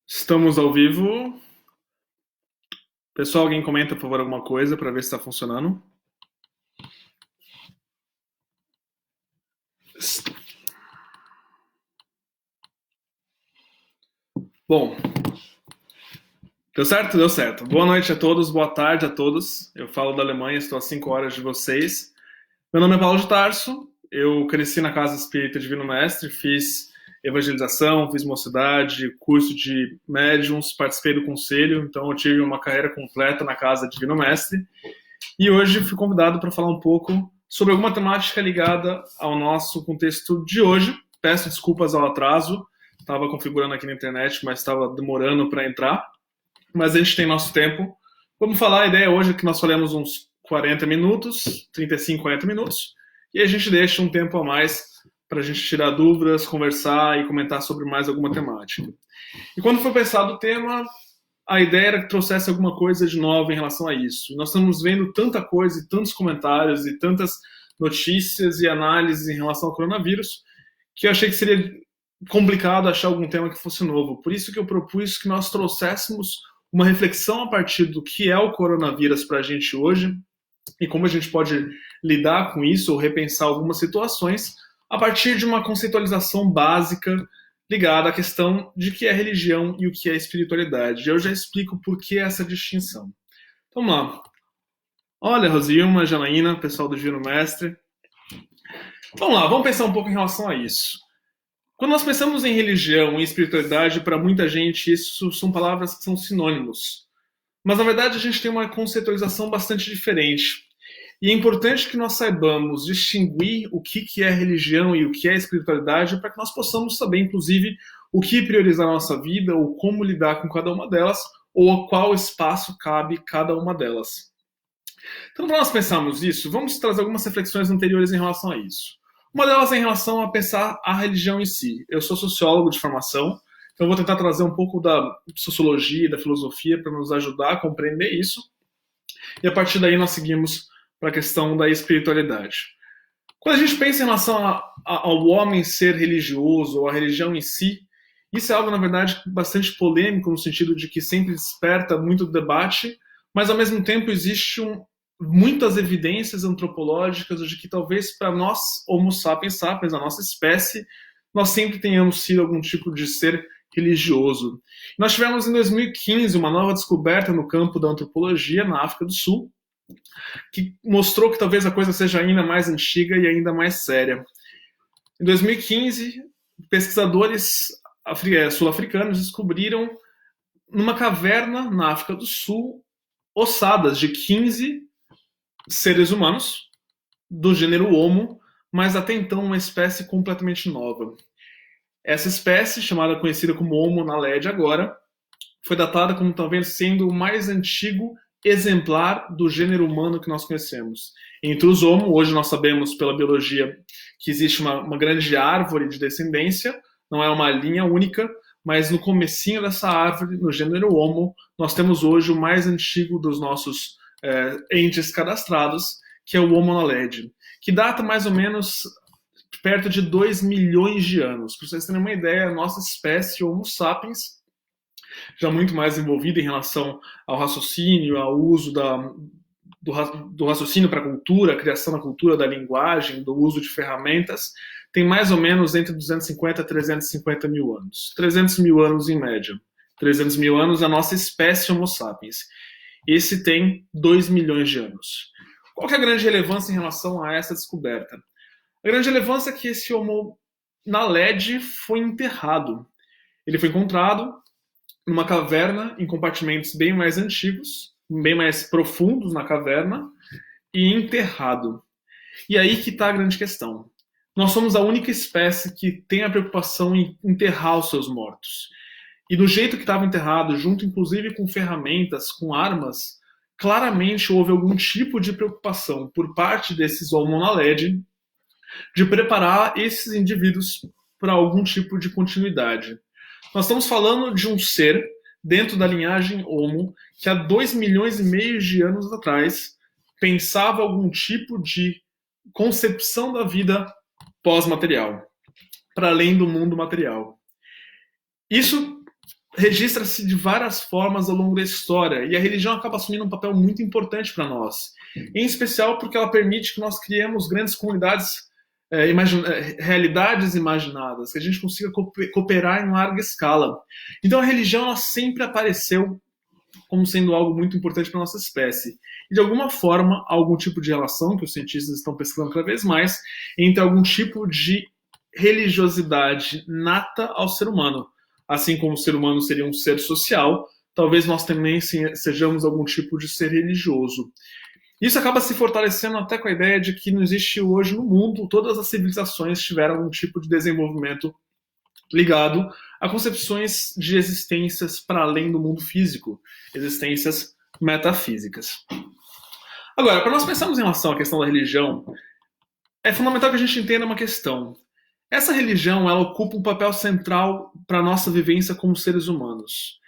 Estamos ao vivo. Pessoal, alguém comenta, por favor, alguma coisa para ver se está funcionando. Bom, deu certo? Deu certo. Boa noite a todos, boa tarde a todos. Eu falo da Alemanha, estou a 5 horas de vocês. Meu nome é Paulo de Tarso, eu cresci na Casa Espírita Divino Mestre, fiz evangelização, fiz mocidade, curso de médiuns, participei do conselho, então eu tive uma carreira completa na Casa Divino Mestre. E hoje fui convidado para falar um pouco sobre alguma temática ligada ao nosso contexto de hoje. Peço desculpas ao atraso, estava configurando aqui na internet, mas estava demorando para entrar. Mas a gente tem nosso tempo. Vamos falar, a ideia hoje é que nós falemos uns 40 minutos, 35, 40 minutos, e a gente deixa um tempo a mais para a gente tirar dúvidas, conversar e comentar sobre mais alguma temática. E quando foi pensado o tema, a ideia era que trouxesse alguma coisa de nova em relação a isso. E nós estamos vendo tanta coisa e tantos comentários e tantas notícias e análises em relação ao coronavírus que eu achei que seria complicado achar algum tema que fosse novo. Por isso que eu propus que nós trouxéssemos uma reflexão a partir do que é o coronavírus para a gente hoje e como a gente pode lidar com isso ou repensar algumas situações a partir de uma conceitualização básica ligada à questão de que é religião e o que é espiritualidade. Eu já explico por que essa distinção. Então, vamos lá. Olha, Rosilma, Janaína, pessoal do Divino Mestre. Vamos lá, vamos pensar um pouco em relação a isso. Quando nós pensamos em religião e espiritualidade, para muita gente isso são palavras que são sinônimos. Mas, na verdade, a gente tem uma conceitualização bastante diferente. E é importante que nós saibamos distinguir o que é religião e o que é espiritualidade para que nós possamos saber, inclusive, o que priorizar na nossa vida ou como lidar com cada uma delas ou a qual espaço cabe cada uma delas. Então, para nós pensarmos isso, vamos trazer algumas reflexões anteriores em relação a isso. Uma delas é em relação a pensar a religião em si. Eu sou sociólogo de formação, então vou tentar trazer um pouco da sociologia e da filosofia para nos ajudar a compreender isso. E a partir daí nós seguimos para a questão da espiritualidade. Quando a gente pensa em relação ao homem ser religioso ou a religião em si, isso é algo, na verdade, bastante polêmico no sentido de que sempre desperta muito debate, mas ao mesmo tempo existem muitas evidências antropológicas de que talvez para nós, Homo sapiens sapiens, a nossa espécie, nós sempre tenhamos sido algum tipo de ser religioso. Nós tivemos em 2015 uma nova descoberta no campo da antropologia na África do Sul, que mostrou que talvez a coisa seja ainda mais antiga e ainda mais séria. Em 2015, pesquisadores sul-africanos descobriram numa caverna na África do Sul ossadas de 15 seres humanos do gênero Homo, mas até então uma espécie completamente nova. Essa espécie, conhecida como Homo naledi agora, foi datada como talvez sendo o mais antigo exemplar do gênero humano que nós conhecemos. Entre os Homo, hoje nós sabemos pela biologia que existe uma grande árvore de descendência, não é uma linha única, mas no comecinho dessa árvore, no gênero Homo, nós temos hoje o mais antigo dos nossos entes cadastrados, que é o Homo naledi, que data mais ou menos perto de 2 milhões de anos. Para vocês terem uma ideia, a nossa espécie, Homo sapiens, já muito mais envolvida em relação ao raciocínio, ao uso do raciocínio para a cultura, a criação da cultura, da linguagem, do uso de ferramentas, tem mais ou menos entre 250 a 350 mil anos. 300 mil anos em média. 300 mil anos a nossa espécie Homo sapiens. Esse tem 2 milhões de anos. Qual que é a grande relevância em relação a essa descoberta? A grande relevância é que esse Homo naledi foi enterrado. Ele foi encontrado numa caverna em compartimentos bem mais antigos, bem mais profundos na caverna, e enterrado. E aí que está a grande questão. Nós somos a única espécie que tem a preocupação em enterrar os seus mortos. E do jeito que estava enterrado, junto inclusive com ferramentas, com armas, claramente houve algum tipo de preocupação por parte desses Homo naledi de preparar esses indivíduos para algum tipo de continuidade. Nós estamos falando de um ser dentro da linhagem Homo, que há 2,5 milhões de anos atrás pensava algum tipo de concepção da vida pós-material, para além do mundo material. Isso registra-se de várias formas ao longo da história, e a religião acaba assumindo um papel muito importante para nós, em especial porque ela permite que nós criemos grandes comunidades, realidades imaginadas, que a gente consiga cooperar em larga escala. Então a religião ela sempre apareceu como sendo algo muito importante para a nossa espécie. E de alguma forma, há algum tipo de relação, que os cientistas estão pesquisando cada vez mais, entre algum tipo de religiosidade nata ao ser humano. Assim como o ser humano seria um ser social, talvez nós também sejamos algum tipo de ser religioso. Isso acaba se fortalecendo até com a ideia de que não existe hoje no mundo, todas as civilizações tiveram algum tipo de desenvolvimento ligado a concepções de existências para além do mundo físico, existências metafísicas. Agora, para nós pensarmos em relação à questão da religião, é fundamental que a gente entenda uma questão. Essa religião ela ocupa um papel central para a nossa vivência como seres humanos.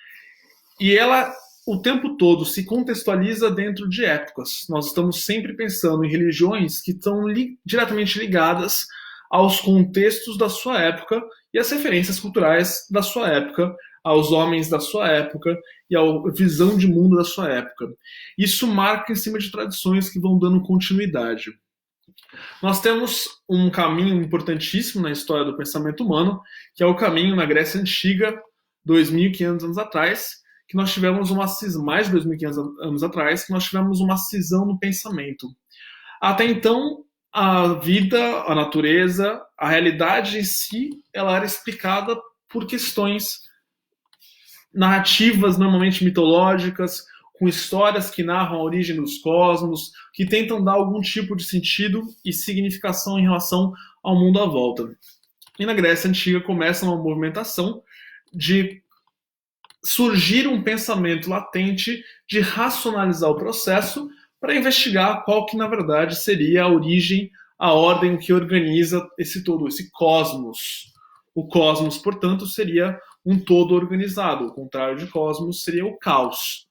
E ela, o tempo todo, se contextualiza dentro de épocas. Nós estamos sempre pensando em religiões que estão diretamente ligadas aos contextos da sua época e às referências culturais da sua época, aos homens da sua época e à visão de mundo da sua época. Isso marca em cima de tradições que vão dando continuidade. Nós temos um caminho importantíssimo na história do pensamento humano, que é o caminho na Grécia Antiga, 2.500 anos atrás, que nós tivemos mais de 2.500 anos atrás, que nós tivemos uma cisão no pensamento. Até então, a vida, a natureza, a realidade em si, ela era explicada por questões narrativas, normalmente mitológicas, com histórias que narram a origem dos cosmos, que tentam dar algum tipo de sentido e significação em relação ao mundo à volta. E na Grécia Antiga começa uma movimentação de surgir um pensamento latente de racionalizar o processo para investigar qual que, na verdade, seria a origem, a ordem que organiza esse todo, esse cosmos. O cosmos, portanto, seria um todo organizado. O contrário de cosmos seria o caos.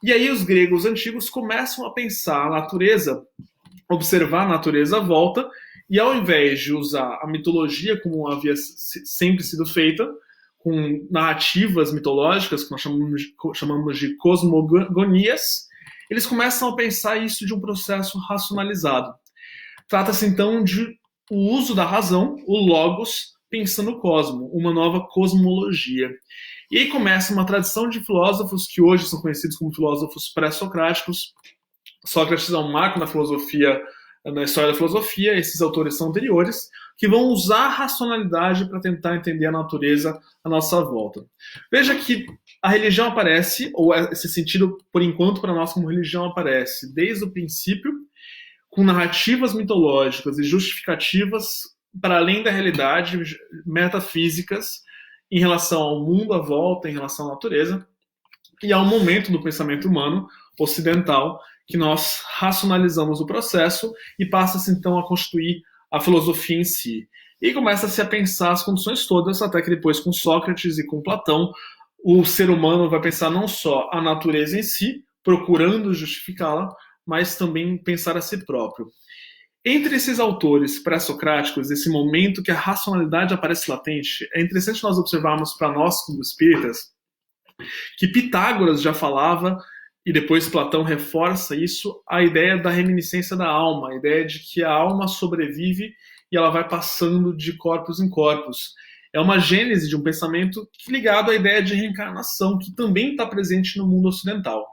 E aí os gregos antigos começam a pensar a natureza, observar a natureza à volta, e ao invés de usar a mitologia como havia sempre sido feita, com narrativas mitológicas, que nós chamamos de cosmogonias, eles começam a pensar isso de um processo racionalizado. Trata-se então de o uso da razão, o logos, pensando o cosmo, uma nova cosmologia. E aí começa uma tradição de filósofos que hoje são conhecidos como filósofos pré-socráticos. Sócrates é um marco na filosofia, na história da filosofia, esses autores são anteriores, que vão usar a racionalidade para tentar entender a natureza à nossa volta. Veja que a religião aparece, ou esse sentido, por enquanto, para nós como religião aparece desde o princípio, com narrativas mitológicas e justificativas para além da realidade, metafísicas, em relação ao mundo à volta, em relação à natureza, e ao momento do pensamento humano ocidental, que nós racionalizamos o processo e passa-se então a constituir a filosofia em si. E começa-se a pensar as condições todas, até que depois com Sócrates e com Platão, o ser humano vai pensar não só a natureza em si, procurando justificá-la, mas também pensar a si próprio. Entre esses autores pré-socráticos, esse momento que a racionalidade aparece latente, é interessante nós observarmos para nós como espíritas que Pitágoras já falava, e depois Platão reforça isso, a ideia da reminiscência da alma, a ideia de que a alma sobrevive e ela vai passando de corpos em corpos. É uma gênese de um pensamento ligado à ideia de reencarnação, que também está presente no mundo ocidental.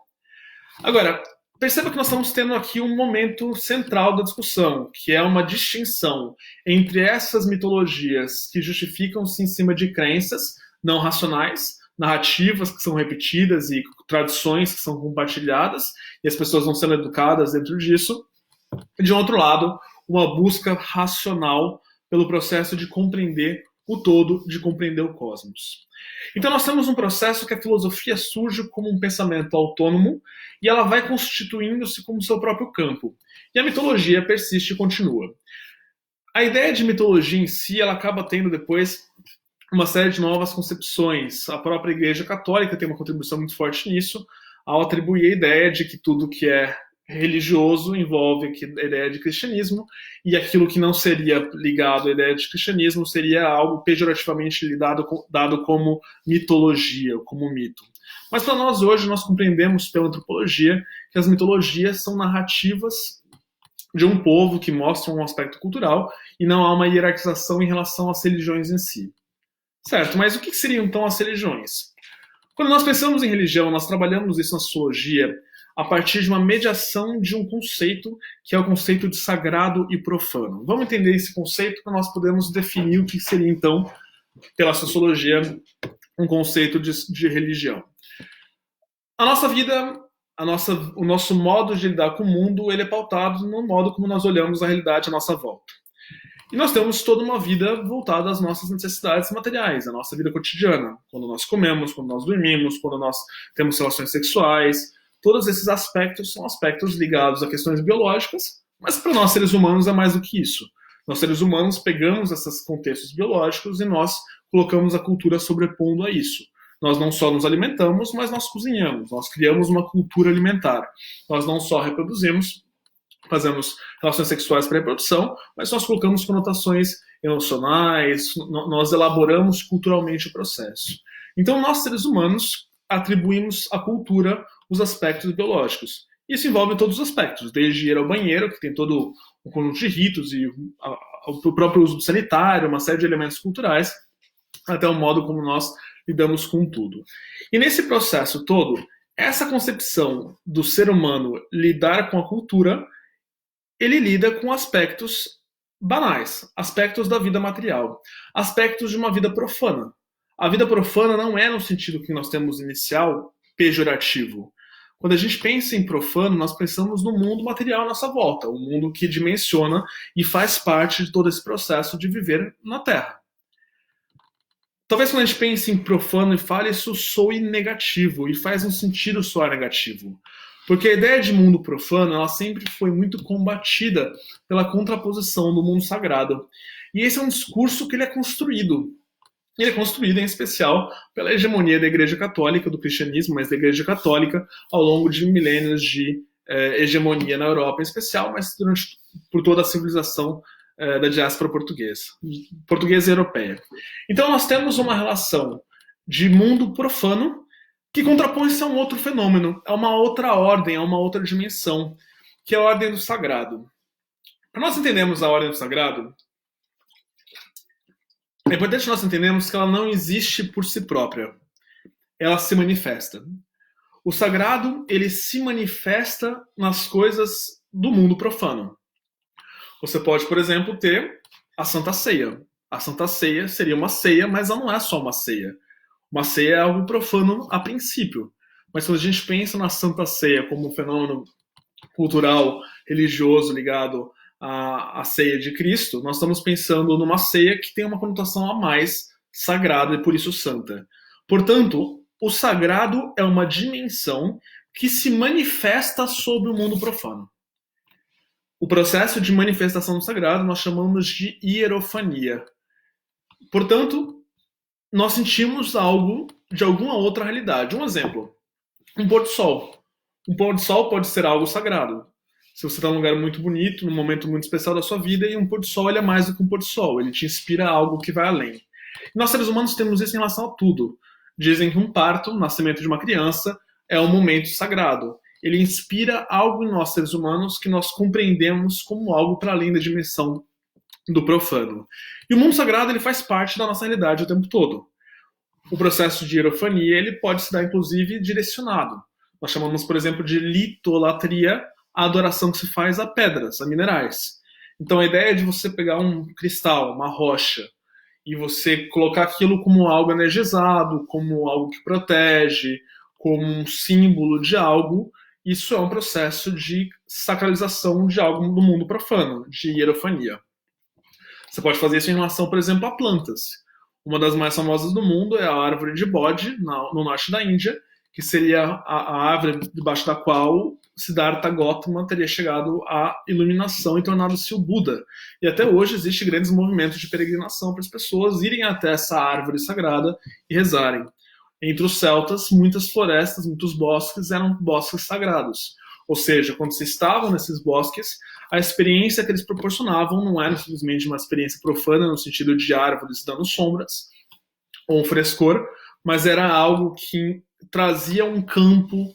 Agora, perceba que nós estamos tendo aqui um momento central da discussão, que é uma distinção entre essas mitologias que justificam-se em cima de crenças não racionais, narrativas que são repetidas e tradições que são compartilhadas, e as pessoas vão sendo educadas dentro disso. E, de outro lado, uma busca racional pelo processo de compreender o todo, de compreender o cosmos. Então nós temos um processo que a filosofia surge como um pensamento autônomo e ela vai constituindo-se como seu próprio campo. E a mitologia persiste e continua. A ideia de mitologia em si, ela acaba tendo depois uma série de novas concepções. A própria Igreja Católica tem uma contribuição muito forte nisso, ao atribuir a ideia de que tudo que é religioso envolve a ideia de cristianismo, e aquilo que não seria ligado à ideia de cristianismo seria algo pejorativamente dado como mitologia, como mito. Mas para nós hoje, nós compreendemos pela antropologia que as mitologias são narrativas de um povo que mostram um aspecto cultural e não há uma hierarquização em relação às religiões em si. Certo, mas o que seriam então as religiões? Quando nós pensamos em religião, nós trabalhamos isso na sociologia a partir de uma mediação de um conceito, que é o conceito de sagrado e profano. Vamos entender esse conceito para nós podermos definir o que seria, então, pela sociologia, um conceito de religião. A nossa vida, o nosso modo de lidar com o mundo, ele é pautado no modo como nós olhamos a realidade à nossa volta. E nós temos toda uma vida voltada às nossas necessidades materiais, à nossa vida cotidiana. Quando nós comemos, quando nós dormimos, quando nós temos relações sexuais. Todos esses aspectos são aspectos ligados a questões biológicas, mas para nós seres humanos é mais do que isso. Nós seres humanos pegamos esses contextos biológicos e nós colocamos a cultura sobrepondo a isso. Nós não só nos alimentamos, mas nós cozinhamos, nós criamos uma cultura alimentar. Nós não só reproduzimos, fazemos relações sexuais para reprodução, mas nós colocamos conotações emocionais, nós elaboramos culturalmente o processo. Então, nós, seres humanos, atribuímos à cultura os aspectos biológicos. Isso envolve todos os aspectos, desde ir ao banheiro, que tem todo um conjunto de ritos, e o próprio uso do sanitário, uma série de elementos culturais, até o modo como nós lidamos com tudo. E nesse processo todo, essa concepção do ser humano lidar com a cultura, ele lida com aspectos banais, aspectos da vida material, aspectos de uma vida profana. A vida profana não é no sentido que nós temos inicial pejorativo. Quando a gente pensa em profano, nós pensamos no mundo material à nossa volta, o mundo que dimensiona e faz parte de todo esse processo de viver na Terra. Talvez quando a gente pense em profano e fale, isso soe negativo e faz um sentido soar negativo. Porque a ideia de mundo profano, ela sempre foi muito combatida pela contraposição do mundo sagrado. E esse é um discurso que ele é construído. Ele é construído, em especial, pela hegemonia da Igreja Católica, do cristianismo, mas da Igreja Católica, ao longo de milênios de hegemonia na Europa, em especial, mas por toda a civilização da diáspora portuguesa e europeia. Então, nós temos uma relação de mundo profano que contrapõe-se a um outro fenômeno, a uma outra ordem, a uma outra dimensão, que é a ordem do sagrado. Para nós entendermos a ordem do sagrado, é importante nós entendermos que ela não existe por si própria. Ela se manifesta. O sagrado, ele se manifesta nas coisas do mundo profano. Você pode, por exemplo, ter a Santa Ceia. A Santa Ceia seria uma ceia, mas ela não é só uma ceia. Uma ceia é algo profano a princípio. Mas quando a gente pensa na Santa Ceia como um fenômeno cultural, religioso ligado a ceia de Cristo, nós estamos pensando numa ceia que tem uma conotação a mais sagrada e por isso santa. Portanto, o sagrado é uma dimensão que se manifesta sobre o mundo profano. O processo de manifestação do sagrado nós chamamos de hierofania. Portanto, nós sentimos algo de alguma outra realidade. Um exemplo, um pôr do sol. Um pôr do sol pode ser algo sagrado. Se você está num lugar muito bonito, num momento muito especial da sua vida, e um pôr do sol ele é mais do que um pôr do sol, ele te inspira algo que vai além. E nós, seres humanos, temos isso em relação a tudo. Dizem que um parto, o nascimento de uma criança, é um momento sagrado. Ele inspira algo em nós, seres humanos, que nós compreendemos como algo para além da dimensão do profano. E o mundo sagrado ele faz parte da nossa realidade o tempo todo. O processo de hierofania ele pode se dar, inclusive, direcionado. Nós chamamos, por exemplo, de litolatria, a adoração que se faz a pedras, a minerais. Então a ideia de você pegar um cristal, uma rocha, e você colocar aquilo como algo energizado, como algo que protege, como um símbolo de algo, isso é um processo de sacralização de algo do mundo profano, de hierofania. Você pode fazer isso em relação, por exemplo, a plantas. Uma das mais famosas do mundo é a árvore de bode, no norte da Índia, que seria a árvore debaixo da qual Siddhartha Gautama teria chegado à iluminação e tornado-se o Buda. E até hoje existe grandes movimentos de peregrinação para as pessoas irem até essa árvore sagrada e rezarem. Entre os celtas, muitas florestas, muitos bosques eram bosques sagrados. Ou seja, quando se estavam nesses bosques, a experiência que eles proporcionavam não era simplesmente uma experiência profana no sentido de árvores dando sombras ou um frescor, mas era algo que trazia um campo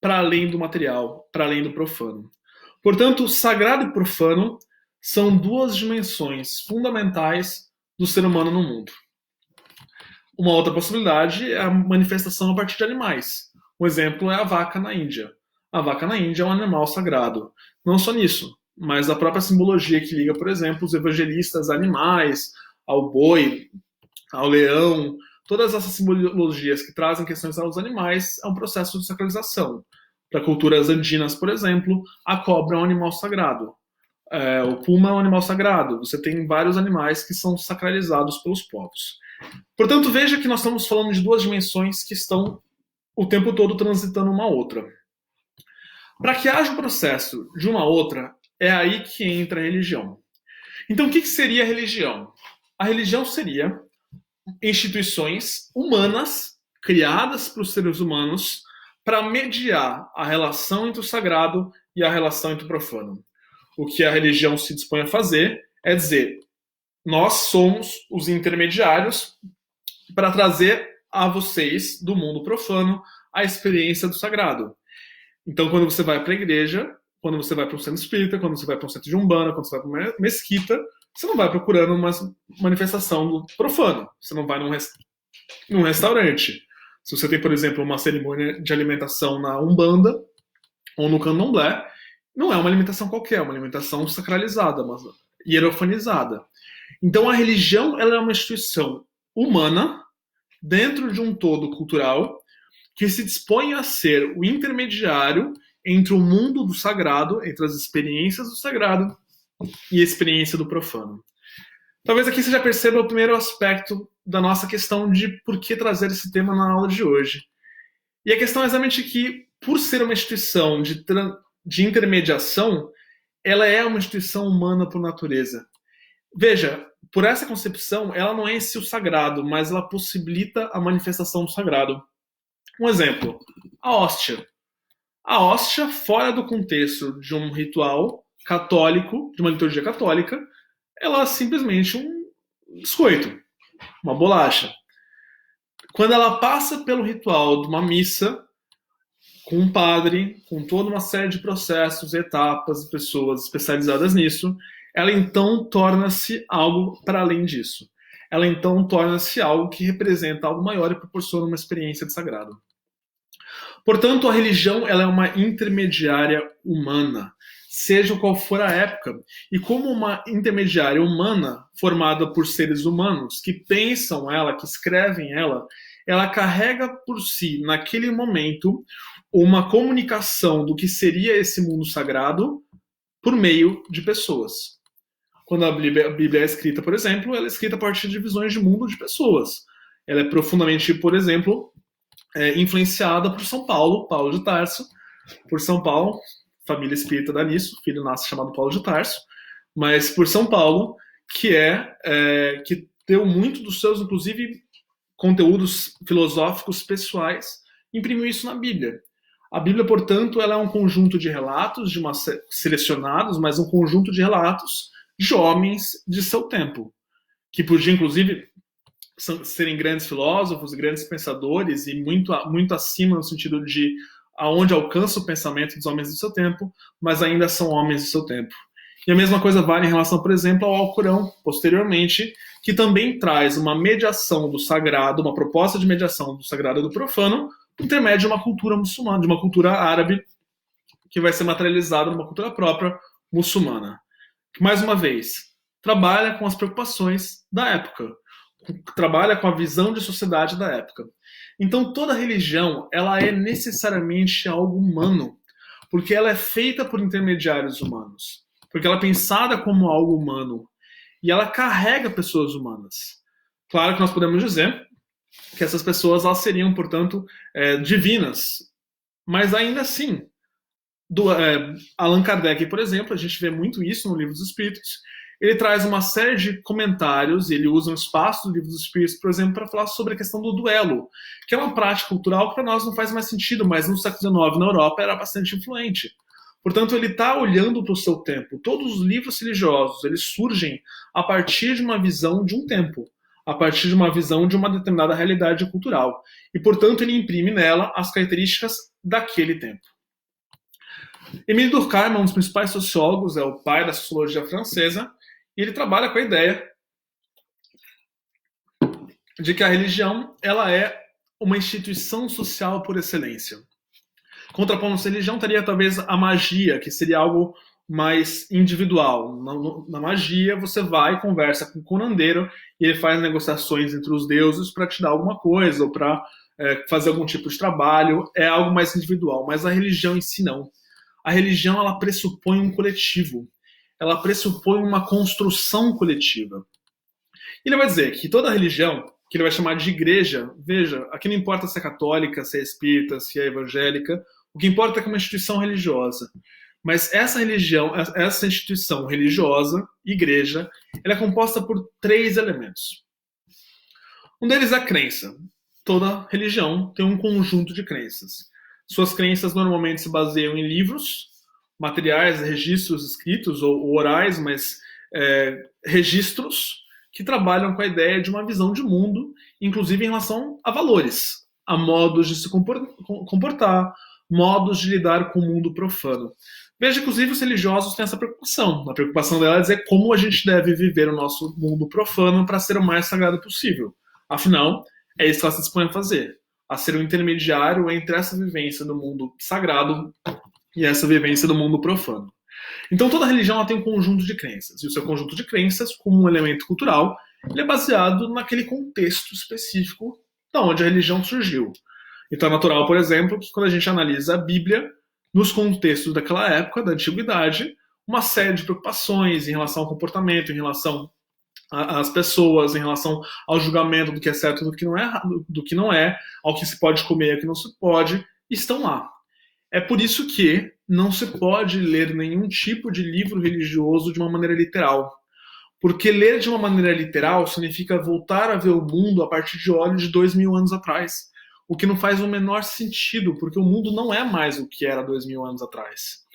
para além do material, para além do profano. Portanto, sagrado e profano são duas dimensões fundamentais do ser humano no mundo. Uma outra possibilidade é a manifestação a partir de animais. Um exemplo é a vaca na Índia. A vaca na Índia é um animal sagrado. Não só nisso, mas a própria simbologia que liga, por exemplo, os evangelistas a animais, ao boi, ao leão, todas essas simbologias que trazem questões aos animais é um processo de sacralização. Para culturas andinas, por exemplo, a cobra é um animal sagrado. O puma é um animal sagrado. Você tem vários animais que são sacralizados pelos povos. Portanto, veja que nós estamos falando de duas dimensões que estão o tempo todo transitando uma outra. Para que haja um processo de uma outra, é aí que entra a religião. Então, o que seria a religião? A religião seria instituições humanas criadas para os seres humanos para mediar a relação entre o sagrado e a relação entre o profano. O que a religião se dispõe a fazer é dizer: nós somos os intermediários para trazer a vocês do mundo profano a experiência do sagrado. Então, quando você vai para a igreja, quando você vai para um centro espírita, quando você vai para um centro de umbanda, quando você vai para uma mesquita, você não vai procurando uma manifestação do profano. Você não vai num restaurante. Se você tem, por exemplo, uma cerimônia de alimentação na umbanda ou no candomblé, não é uma alimentação qualquer, é uma alimentação sacralizada, mas hierofanizada. Então, a religião ela é uma instituição humana dentro de um todo cultural que se dispõe a ser o intermediário entre o mundo do sagrado, entre as experiências do sagrado e a experiência do profano. Talvez aqui você já perceba o primeiro aspecto da nossa questão de por que trazer esse tema na aula de hoje. E a questão é exatamente que, por ser uma instituição de intermediação, ela é uma instituição humana por natureza. Veja, por essa concepção, ela não é em si o sagrado, mas ela possibilita a manifestação do sagrado. Um exemplo, a hóstia. A hóstia, fora do contexto de um ritual católico, de uma liturgia católica, ela é simplesmente um biscoito, uma bolacha. Quando ela passa pelo ritual de uma missa, com um padre, com toda uma série de processos, etapas, pessoas especializadas nisso, ela então torna-se algo para além disso. Ela então torna-se algo que representa algo maior e proporciona uma experiência de sagrado. Portanto, a religião ela é uma intermediária humana, seja qual for a época. E como uma intermediária humana, formada por seres humanos que pensam ela, que escrevem ela, ela carrega por si, naquele momento, uma comunicação do que seria esse mundo sagrado por meio de pessoas. Quando a Bíblia é escrita, por exemplo, ela é escrita a partir de visões de mundo de pessoas. Ela é profundamente, por exemplo, influenciada por São Paulo, Paulo de Tarso, por São Paulo, família espírita dá nisso, o filho nasce chamado Paulo de Tarso, mas por São Paulo, que deu muito dos seus, inclusive, conteúdos filosóficos pessoais, imprimiu isso na Bíblia. A Bíblia, portanto, ela é um conjunto de relatos, selecionados, mas um conjunto de relatos de homens de seu tempo, que podiam, inclusive, serem grandes filósofos, grandes pensadores e muito, muito acima no sentido de aonde alcança o pensamento dos homens do seu tempo, mas ainda são homens do seu tempo. E a mesma coisa vale em relação, por exemplo, ao Alcorão, posteriormente, que também traz uma mediação do sagrado, uma proposta de mediação do sagrado e do profano, por intermédio de uma cultura muçulmana, de uma cultura árabe, que vai ser materializada numa cultura própria muçulmana. Que, mais uma vez, trabalha com as preocupações da época, trabalha com a visão de sociedade da época. Então, toda religião, ela é necessariamente algo humano, porque ela é feita por intermediários humanos, porque ela é pensada como algo humano, e ela carrega pessoas humanas. Claro que nós podemos dizer que essas pessoas elas seriam, portanto, divinas, mas ainda assim, Allan Kardec, por exemplo, a gente vê muito isso no Livro dos Espíritos. Ele traz uma série de comentários, ele usa um espaço do Livro dos Espíritos, por exemplo, para falar sobre a questão do duelo, que é uma prática cultural que para nós não faz mais sentido, mas no século XIX na Europa era bastante influente. Portanto, ele está olhando para o seu tempo. Todos os livros religiosos, eles surgem a partir de uma visão de um tempo, a partir de uma visão de uma determinada realidade cultural. E, portanto, ele imprime nela as características daquele tempo. Émile Durkheim é um dos principais sociólogos, é o pai da sociologia francesa, e ele trabalha com a ideia de que a religião ela é uma instituição social por excelência. Contrapondo essa religião estaria talvez a magia, que seria algo mais individual. Na magia, você vai e conversa com o curandeiro e ele faz negociações entre os deuses para te dar alguma coisa ou para fazer algum tipo de trabalho. É algo mais individual, mas a religião em si não. A religião ela pressupõe um coletivo. Ela pressupõe uma construção coletiva. Ele vai dizer que toda religião, que ele vai chamar de igreja, veja, aqui não importa se é católica, se é espírita, se é evangélica, o que importa é que é uma instituição religiosa. Mas essa religião, essa instituição religiosa, igreja, ela é composta por 3 elementos. Um deles é a crença. Toda religião tem um conjunto de crenças. Suas crenças normalmente se baseiam em livros, materiais, registros escritos ou orais, mas registros que trabalham com a ideia de uma visão de mundo, inclusive em relação a valores, a modos de se comportar, modos de lidar com o mundo profano. Veja que os livros religiosos têm essa preocupação. A preocupação dela é dizer como a gente deve viver o nosso mundo profano para ser o mais sagrado possível. Afinal, é isso que ela se dispõe a fazer, a ser um intermediário entre essa vivência do mundo sagrado e essa vivência do mundo profano. Então toda religião ela tem um conjunto de crenças, e o seu conjunto de crenças, como um elemento cultural, ele é baseado naquele contexto específico da onde a religião surgiu. Então é natural, por exemplo, que quando a gente analisa a Bíblia, nos contextos daquela época, da antiguidade, uma série de preocupações em relação ao comportamento, em relação às pessoas, em relação ao julgamento do que é certo e do que não é, ao que se pode comer e ao que não se pode, estão lá. É por isso que não se pode ler nenhum tipo de livro religioso de uma maneira literal. Porque ler de uma maneira literal significa voltar a ver o mundo a partir de olhos de 2000 anos atrás. O que não faz o menor sentido, porque o mundo não é mais o que era 2000 anos atrás.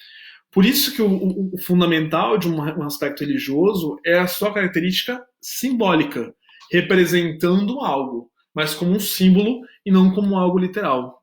Por isso que o fundamental de um aspecto religioso é a sua característica simbólica, representando algo, mas como um símbolo e não como algo literal.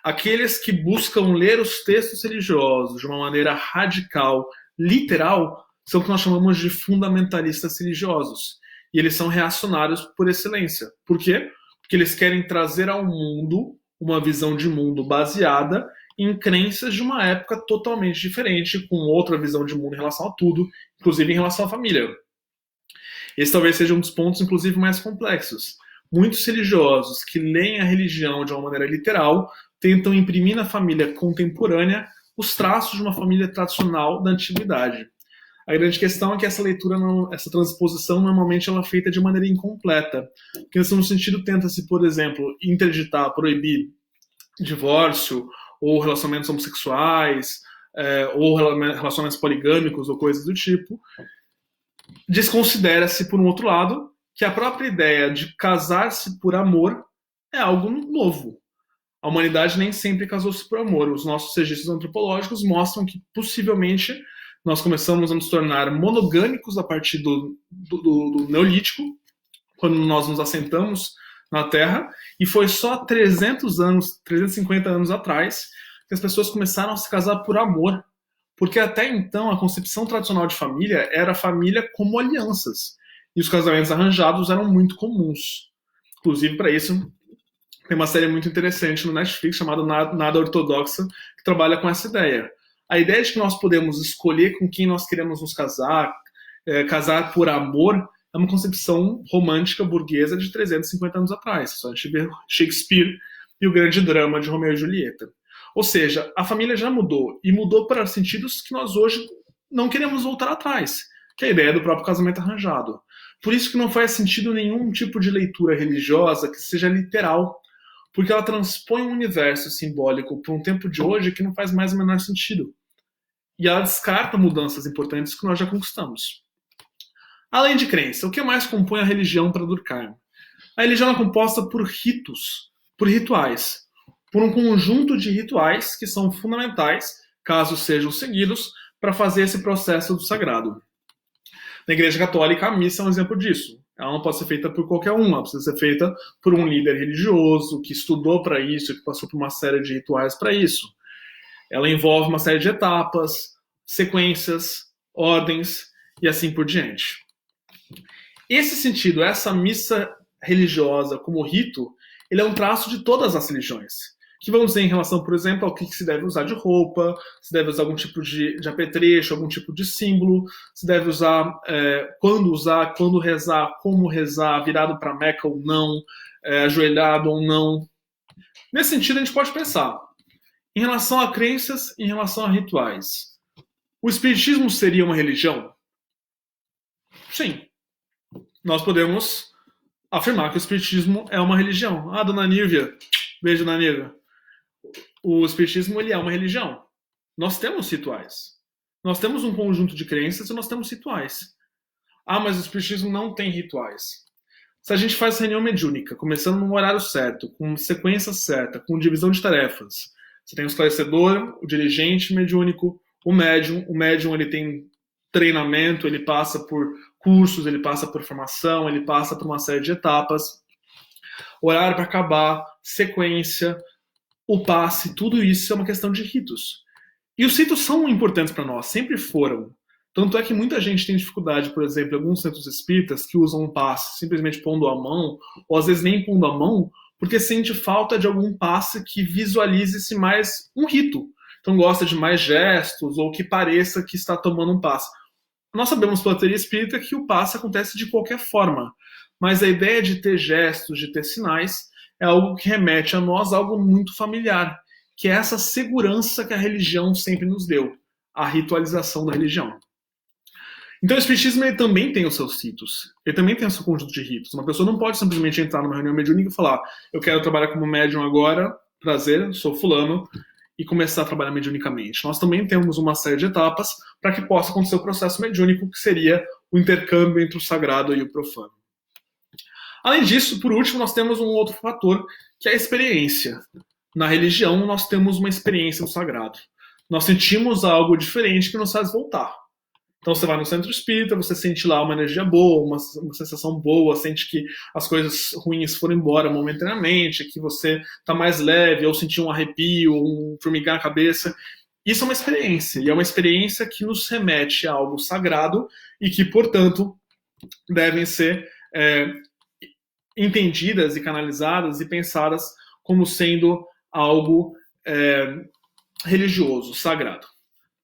Aqueles que buscam ler os textos religiosos de uma maneira radical, literal, são o que nós chamamos de fundamentalistas religiosos. E eles são reacionários por excelência. Por quê? Porque eles querem trazer ao mundo uma visão de mundo baseada em crenças de uma época totalmente diferente, com outra visão de mundo em relação a tudo, inclusive em relação à família. Esse talvez seja um dos pontos, inclusive, mais complexos. Muitos religiosos que leem a religião de uma maneira literal tentam imprimir na família contemporânea os traços de uma família tradicional da antiguidade. A grande questão é que essa leitura, essa transposição, normalmente ela é feita de maneira incompleta. Porque, no sentido, tenta-se, por exemplo, interditar, proibir divórcio, ou relacionamentos homossexuais, ou relacionamentos poligâmicos, ou coisas do tipo. Desconsidera-se, por um outro lado, que a própria ideia de casar-se por amor é algo novo. A humanidade nem sempre casou-se por amor. Os nossos registros antropológicos mostram que, possivelmente, nós começamos a nos tornar monogâmicos a partir do Neolítico, quando nós nos assentamos na Terra, e foi só 350 anos atrás, que as pessoas começaram a se casar por amor. Porque até então a concepção tradicional de família era a família como alianças. E os casamentos arranjados eram muito comuns. Inclusive, para isso, tem uma série muito interessante no Netflix chamada Nada Ortodoxa, que trabalha com essa ideia. A ideia de que nós podemos escolher com quem nós queremos nos casar, casar por amor, é uma concepção romântica burguesa de 350 anos atrás. Só a gente vê Shakespeare e o grande drama de Romeu e Julieta. Ou seja, a família já mudou, e mudou para sentidos que nós hoje não queremos voltar atrás, que é a ideia do próprio casamento arranjado. Por isso que não faz sentido nenhum tipo de leitura religiosa que seja literal, porque ela transpõe um universo simbólico para um tempo de hoje que não faz mais o menor sentido. E ela descarta mudanças importantes que nós já conquistamos. Além de crença, o que mais compõe a religião para Durkheim? A religião é composta por ritos, por rituais, por um conjunto de rituais que são fundamentais, caso sejam seguidos, para fazer esse processo do sagrado. Na Igreja Católica, a missa é um exemplo disso. Ela não pode ser feita por qualquer um, ela precisa ser feita por um líder religioso que estudou para isso, que passou por uma série de rituais para isso. Ela envolve uma série de etapas, sequências, ordens e assim por diante. Esse sentido, essa missa religiosa como rito, ele é um traço de todas as religiões. Que vamos dizer em relação, por exemplo, ao que se deve usar de roupa, se deve usar algum tipo de apetrecho, algum tipo de símbolo, se deve usar, quando rezar, como rezar, virado para Meca ou não, ajoelhado ou não. Nesse sentido, a gente pode pensar, em relação a crenças, em relação a rituais. O Espiritismo seria uma religião? Sim. Nós podemos afirmar que o Espiritismo é uma religião. Ah, dona Nívia, beijo, dona Nívia. O Espiritismo ele é uma religião. Nós temos rituais. Nós temos um conjunto de crenças e nós temos rituais. Ah, mas o Espiritismo não tem rituais. Se a gente faz reunião mediúnica, começando no horário certo, com sequência certa, com divisão de tarefas, você tem o esclarecedor, o dirigente mediúnico, o médium. O médium ele tem treinamento, ele passa por cursos, ele passa por formação, ele passa por uma série de etapas. Horário para acabar, sequência, o passe, tudo isso é uma questão de ritos. E os ritos são importantes para nós, sempre foram. Tanto é que muita gente tem dificuldade, por exemplo, em alguns centros espíritas que usam um passe simplesmente pondo a mão, ou às vezes nem pondo a mão, porque sente falta de algum passe que visualize-se mais um rito. Então gosta de mais gestos, ou que pareça que está tomando um passe. Nós sabemos pela teoria espírita que o passe acontece de qualquer forma, mas a ideia de ter gestos, de ter sinais, é algo que remete a nós a algo muito familiar, que é essa segurança que a religião sempre nos deu, a ritualização da religião. Então o Espiritismo ele também tem os seus ritos, ele também tem o seu conjunto de ritos. Uma pessoa não pode simplesmente entrar numa reunião mediúnica e falar eu quero trabalhar como médium agora, prazer, sou fulano, e começar a trabalhar mediunicamente. Nós também temos uma série de etapas para que possa acontecer o processo mediúnico, que seria o intercâmbio entre o sagrado e o profano. Além disso, por último, nós temos um outro fator, que é a experiência. Na religião, nós temos uma experiência do sagrado. Nós sentimos algo diferente que nos faz voltar. Então você vai no centro espírita, você sente lá uma energia boa, uma sensação boa, sente que as coisas ruins foram embora momentaneamente, que você está mais leve, ou sentir um arrepio, um formigar na cabeça. Isso é uma experiência, e é uma experiência que nos remete a algo sagrado e que, portanto, devem ser entendidas e canalizadas e pensadas como sendo algo religioso, sagrado.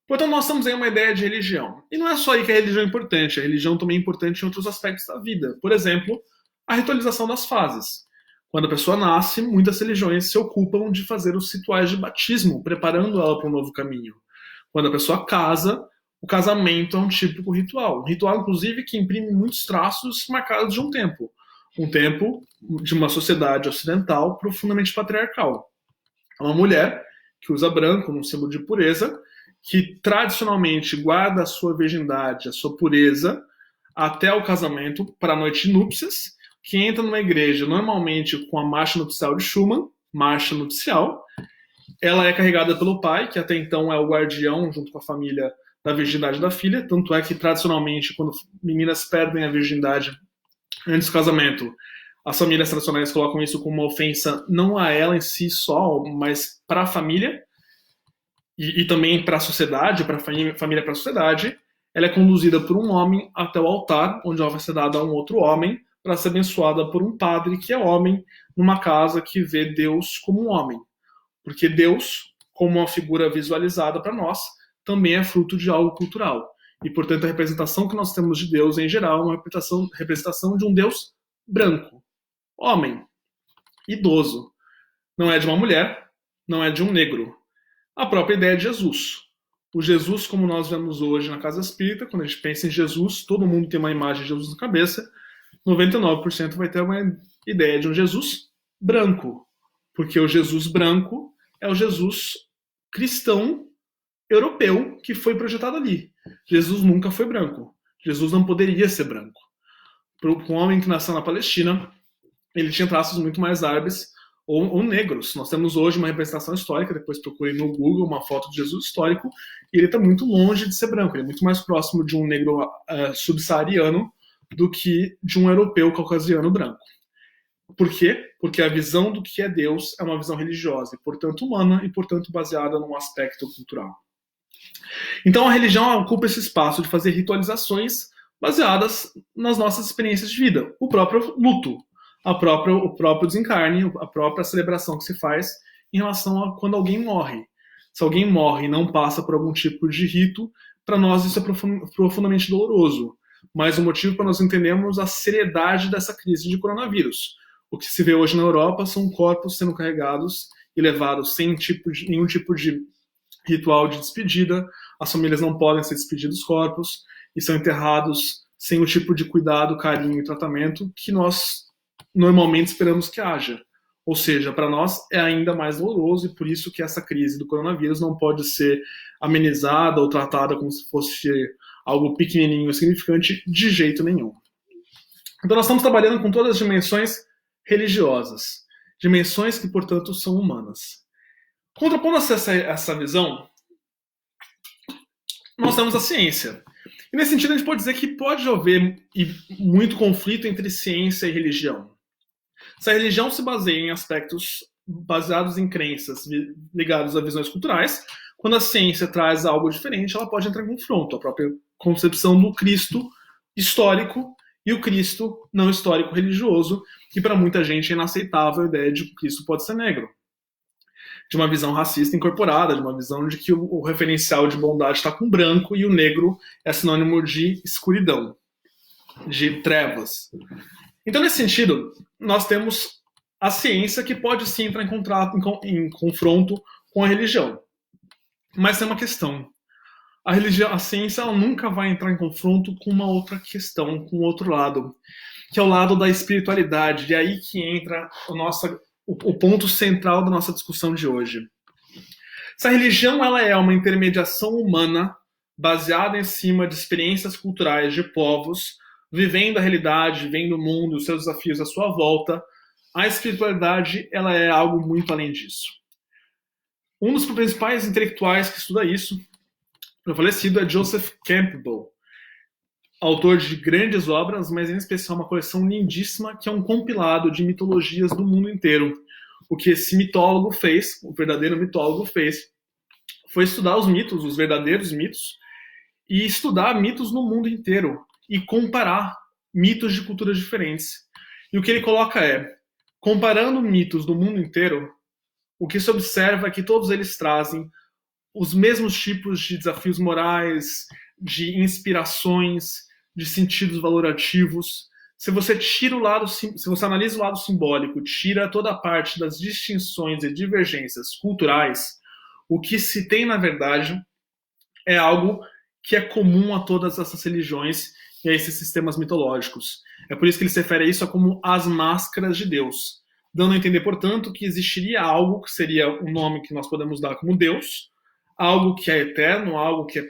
Portanto, nós temos aí uma ideia de religião. E não é só aí que a religião é importante, a religião também é importante em outros aspectos da vida. Por exemplo, a ritualização das fases. Quando a pessoa nasce, muitas religiões se ocupam de fazer os rituais de batismo, preparando ela para um novo caminho. Quando a pessoa casa, o casamento é um típico ritual. Um ritual, inclusive, que imprime muitos traços marcados de um tempo. Um tempo de uma sociedade ocidental profundamente patriarcal. É uma mulher que usa branco, num símbolo de pureza, que tradicionalmente guarda a sua virgindade, a sua pureza, até o casamento, para a noite de núpcias, que entra numa igreja normalmente com a marcha nupcial de Schumann, marcha nupcial. Ela é carregada pelo pai, que até então é o guardião, junto com a família, da virgindade da filha. Tanto é que, tradicionalmente, quando meninas perdem a virgindade antes do casamento, as famílias tradicionais colocam isso como uma ofensa não a ela em si só, mas para a família. E também para a sociedade, para a família, para a sociedade. Ela é conduzida por um homem até o altar, onde ela vai ser dada a um outro homem, para ser abençoada por um padre que é homem, numa casa que vê Deus como um homem. Porque Deus, como uma figura visualizada para nós, também é fruto de algo cultural. E, portanto, a representação que nós temos de Deus, em geral, é uma representação de um Deus branco, homem, idoso. Não é de uma mulher, não é de um negro. A própria ideia de Jesus. O Jesus, como nós vemos hoje na Casa Espírita, quando a gente pensa em Jesus, todo mundo tem uma imagem de Jesus na cabeça, 99% vai ter uma ideia de um Jesus branco, porque o Jesus branco é o Jesus cristão europeu que foi projetado ali. Jesus nunca foi branco. Jesus não poderia ser branco. Para um homem que nasceu na Palestina, ele tinha traços muito mais árabes ou negros. Nós temos hoje uma representação histórica, depois procurei no Google uma foto de Jesus histórico, e ele está muito longe de ser branco, ele é muito mais próximo de um negro subsaariano do que de um europeu caucasiano branco. Por quê? Porque a visão do que é Deus é uma visão religiosa, e portanto humana, e portanto baseada num aspecto cultural. Então a religião ocupa esse espaço de fazer ritualizações baseadas nas nossas experiências de vida. O próprio luto, o próprio desencarne, a própria celebração que se faz em relação a quando alguém morre. Se alguém morre e não passa por algum tipo de rito, para nós isso é profundamente doloroso. Mas o motivo para nós entendermos a seriedade dessa crise de coronavírus. O que se vê hoje na Europa são corpos sendo carregados e levados sem nenhum tipo de ritual de despedida. As famílias não podem se despedir dos corpos e são enterrados sem o tipo de cuidado, carinho e tratamento que nós normalmente esperamos que haja. Ou seja, para nós é ainda mais doloroso, e por isso que essa crise do coronavírus não pode ser amenizada ou tratada como se fosse algo pequenininho e significante de jeito nenhum. Então nós estamos trabalhando com todas as dimensões religiosas, dimensões que, portanto, são humanas. Contrapondo essa visão, nós temos a ciência. E nesse sentido a gente pode dizer que pode haver muito conflito entre ciência e religião. Se a religião se baseia em aspectos baseados em crenças ligados a visões culturais, quando a ciência traz algo diferente, ela pode entrar em confronto. A própria concepção do Cristo histórico e o Cristo não histórico religioso, que para muita gente é inaceitável a ideia de que o Cristo pode ser negro. De uma visão racista incorporada, de uma visão de que o referencial de bondade está com branco e o negro é sinônimo de escuridão, de trevas. Então, nesse sentido, nós temos a ciência que pode sim entrar em confronto com a religião. Mas tem uma questão. A ciência ela nunca vai entrar em confronto com uma outra questão, com outro lado, que é o lado da espiritualidade. E é aí que entra o ponto central da nossa discussão de hoje. Se a religião ela é uma intermediação humana baseada em cima de experiências culturais de povos, vivendo a realidade, vivendo o mundo, os seus desafios à sua volta, a espiritualidade ela é algo muito além disso. Um dos principais intelectuais que estuda isso, o falecido, é Joseph Campbell, autor de grandes obras, mas em especial uma coleção lindíssima que é um compilado de mitologias do mundo inteiro. O que esse mitólogo fez, o verdadeiro mitólogo fez, foi estudar os mitos, os verdadeiros mitos, e estudar mitos no mundo inteiro e comparar mitos de culturas diferentes. E o que ele coloca é, comparando mitos do mundo inteiro, o que se observa é que todos eles trazem os mesmos tipos de desafios morais, de inspirações, de sentidos valorativos. Se você analisa o lado simbólico, tira toda a parte das distinções e divergências culturais, o que se tem na verdade é algo que é comum a todas essas religiões e a esses sistemas mitológicos. É por isso que ele se refere a isso como as máscaras de Deus, dando a entender, portanto, que existiria algo que seria o nome que nós podemos dar como Deus, algo que é eterno, algo que é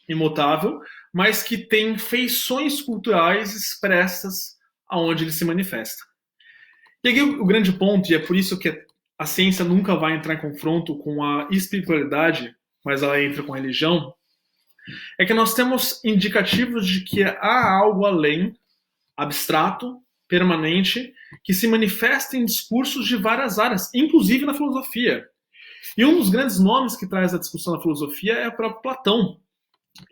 imutável, mas que tem feições culturais expressas aonde ele se manifesta. E aqui o grande ponto, e é por isso que a ciência nunca vai entrar em confronto com a espiritualidade, mas ela entra com a religião, é que nós temos indicativos de que há algo além, abstrato, permanente, que se manifesta em discursos de várias áreas, inclusive na filosofia. E um dos grandes nomes que traz a discussão na filosofia é o próprio Platão,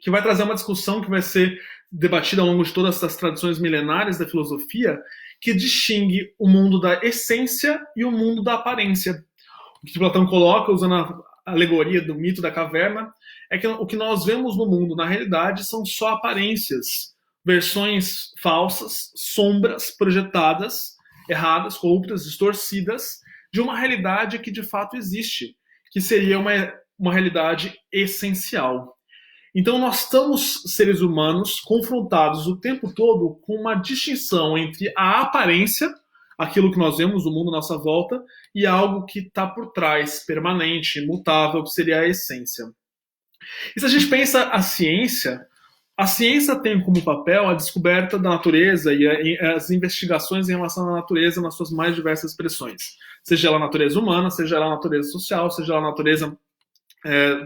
que vai trazer uma discussão que vai ser debatida ao longo de todas essas tradições milenares da filosofia, que distingue o mundo da essência e o mundo da aparência. O que Platão coloca, usando a alegoria do mito da caverna, é que o que nós vemos no mundo, na realidade, são só aparências, versões falsas, sombras projetadas, erradas, corruptas, distorcidas, de uma realidade que de fato existe, que seria uma realidade essencial. Então nós estamos, seres humanos, confrontados o tempo todo com uma distinção entre a aparência, aquilo que nós vemos, o mundo à nossa volta, e algo que está por trás, permanente, imutável, que seria a essência. E se a gente pensa a ciência tem como papel a descoberta da natureza e as investigações em relação à natureza nas suas mais diversas expressões. Seja ela a natureza humana, seja ela a natureza social, seja ela a natureza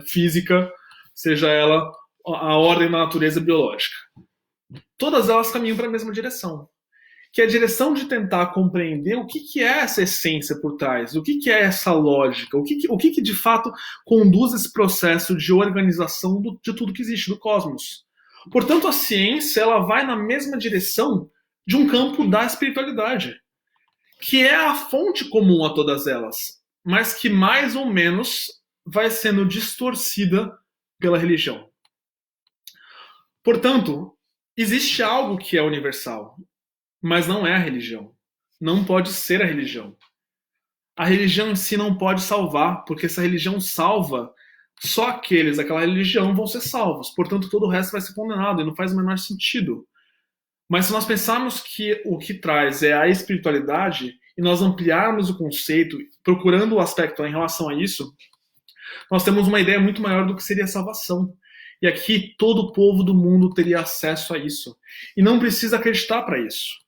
física, seja ela a ordem da natureza biológica. Todas elas caminham para a mesma direção, que é a direção de tentar compreender o que é essa essência por trás, o que é essa lógica, o que de fato conduz esse processo de organização de tudo que existe, do cosmos. Portanto, a ciência ela vai na mesma direção de um campo da espiritualidade, que é a fonte comum a todas elas, mas que mais ou menos vai sendo distorcida pela religião. Portanto, existe algo que é universal, mas não é a religião. Não pode ser a religião. A religião em si não pode salvar, porque se a religião salva, só aquela religião vão ser salvos. Portanto, todo o resto vai ser condenado e não faz o menor sentido. Mas se nós pensarmos que o que traz é a espiritualidade e nós ampliarmos o conceito, procurando o aspecto em relação a isso, nós temos uma ideia muito maior do que seria a salvação. E aqui todo o povo do mundo teria acesso a isso. E não precisa acreditar para isso.